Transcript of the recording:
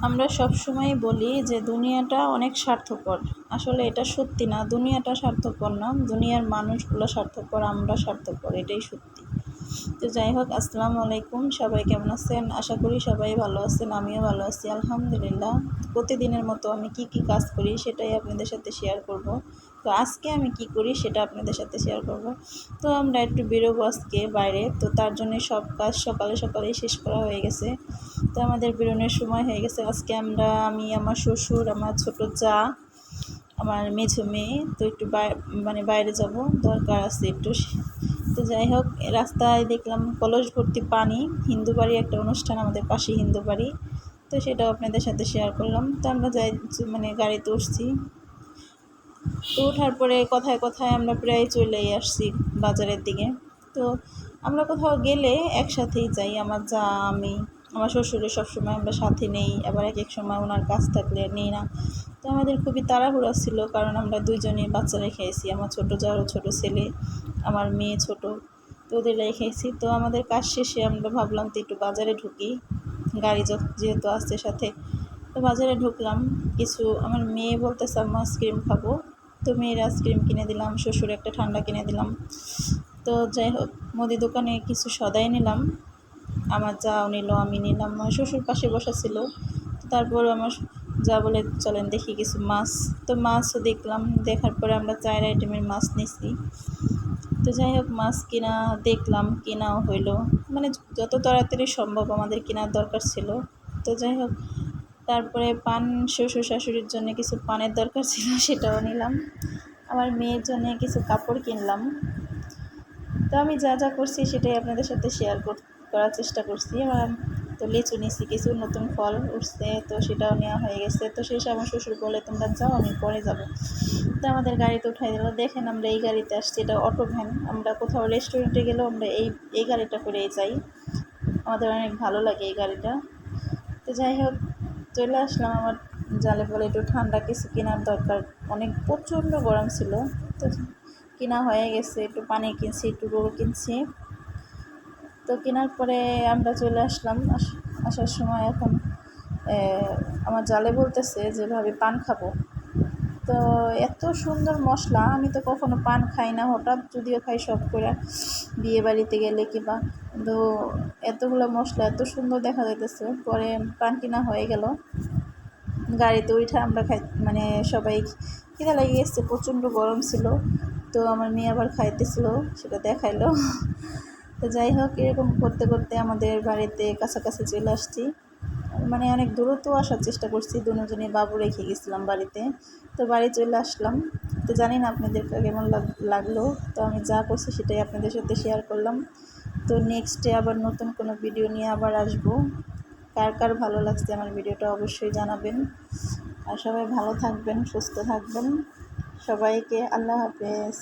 আমরা সবসময় বলি যে দুনিয়াটা অনেক স্বার্থপর। আসলে এটা সত্যি না, দুনিয়াটা স্বার্থপর না, দুনিয়ার মানুষগুলো স্বার্থপর, আমরা স্বার্থপর, এটাই সত্যি। তো যাই হোক, আসসালামু আলাইকুম, সবাই কেমন আছেন? আশা করি সবাই ভালো আছেন, আমিও ভালো আছি আলহামদুলিল্লাহ। প্রতিদিনের মতো আমি কি কি কাজ করি সেটাই আপনাদের সাথে শেয়ার করব। তো আজকে আমি কি করি সেটা আপনাদের সাথে শেয়ার করব। তো আমরা একটু বেরোবো আজকে বাইরে, তো তার জন্য সব কাজ সকালে সকালেই শেষ করা হয়ে গেছে। তো আমাদের বেরোনোর সময় হয়ে গেছে। আজকে আমি, আমার শ্বশুর, আমার ছোট যা, আমার মেঝো মেয়ে, তো একটু বাইরে যাব, দরকার আছে একটু। তো যাই হোক, রাস্তায় দেখলাম কলস ভর্তি পানি। হিন্দু বাড়ি একটা অনুষ্ঠান, আমাদের পাশে হিন্দু বাড়ি, তো সেটাও আপনাদের সাথে শেয়ার করলাম। তো আমরা গাড়িতে উঠছি। তো ওঠার পরে কথায় কথায় আমরা প্রায় চলেই আসছি বাজারের দিকে। তো আমরা কোথাও গেলে একসাথেই যাই, আমার যা, আমি, আমার শ্বশুরের সবসময় আমরা সাথে নেই, আবার এক এক সময় ওনার কাজ থাকলে নেই না। তো আমাদের খুবই তাড়াহুড়া ছিল, কারণ আমরা দুইজনই বাচ্চা রেখেছি, আমার ছোটো যারও ছোটো ছেলে, আমার মেয়ে ছোট, তো ওদের রেখেছি। তো আমাদের কাজ শেষে আমরা ভাবলাম তো একটু বাজারে ঢুকি, গাড়ি যেহেতু আসছে সাথে। তো বাজারে ঢুকলাম, কিছু আমার মেয়ে বলতেছে আম্মা আইসক্রিম খাবো, তো মেয়ের আইসক্রিম কিনে দিলাম, শ্বশুর একটা ঠান্ডা কিনে দিলাম। তো যাই হোক, মুদি দোকানে কিছু সদাই নিলাম, আমার যাও নিল, আমি নিলাম, আমার শ্বশুর পাশে বসা ছিল। তো তারপর আমার যা বলে চলেন দেখি কিছু মাছ, তো মাছও দেখলাম, দেখার পরে আমরা 4 আইটেমের মাছ নিছি। তো যাই হোক, মাছ দেখলাম, কেনাও হইলো, মানে যত তাড়াতাড়ি সম্ভব আমাদের কেনার দরকার ছিল। তো যাই হোক, তারপরে পান, শ্বশুর শাশুড়ির জন্য কিছু পানের দরকার ছিল, সেটাও নিলাম। আমার মেয়ের জন্য কিছু কাপড় কিনলাম। তো আমি যা যা করছি সেটাই আপনাদের সাথে শেয়ার করার চেষ্টা করছি। তো লিচু নিছি, কিছু নতুন ফল উঠছে, তো সেটাও নেওয়া হয়ে গেছে। তো শেষে আমার শ্বশুর বলে তোমরা যাও, আমি পরে যাব। তো আমাদের গাড়িতে উঠাই দিল। দেখেন আমরা এই গাড়িতে আসছি, এটা অটো ভ্যান। আমরা কোথাও রেস্টুরেন্টে গেলেও আমরা এই গাড়িটা করেই যাই, আমাদের অনেক ভালো লাগে এই গাড়িটা। তো যাই হোক, চলে আসলাম। আমার জালে বলে একটু ঠান্ডা কিছু কেনার দরকার, অনেক প্রচণ্ড গরম ছিল। তো কেনা হয়ে গেছে, একটু পানি কিনছি, একটু রোল কিনছি। তো কেনার পরে আমরা চলে আসলাম। আসার সময় এখন আমার জালে বলতেছে যে ভাবি পান খাবো। তো এত সুন্দর মশলা, আমি তো কখনো পান খাই না, হঠাৎ যদিও খাই শখ করে বিয়ে বাড়িতে গেলে কিংবা, কিন্তু এতগুলো মশলা এত সুন্দর দেখা যাইতেছে। পরে পান কিনা হয়ে গেল, গাড়িতে উঠে আমরা সবাই খিদা লেগে গেছে, প্রচণ্ড গরম ছিল। তো আমার মেয়ে আবার খাইতেছিল, সেটা দেখাইলো। তো যাই হোক, এরকম করতে করতে আমাদের বাড়িতে কাছাকাছি চলে আসছি, অনেক দূরত্ব আসার চেষ্টা করছি, দুজনে বাবু রেখে গেছিলাম বাড়িতে। তো বাড়ি চলে আসলাম। তো জানি না আপনাদের কেমন লাগলো। তো আমি যা করছি সেটাই আপনাদের সাথে শেয়ার করলাম। তো নেক্সটে আবার নতুন কোনো ভিডিও নিয়ে আবার আসবো। কার কার ভালো লাগছে আমার ভিডিওটা অবশ্যই জানাবেন। আর সবাই ভালো থাকবেন, সুস্থ থাকবেন। সবাইকে আল্লাহ হাফেজ।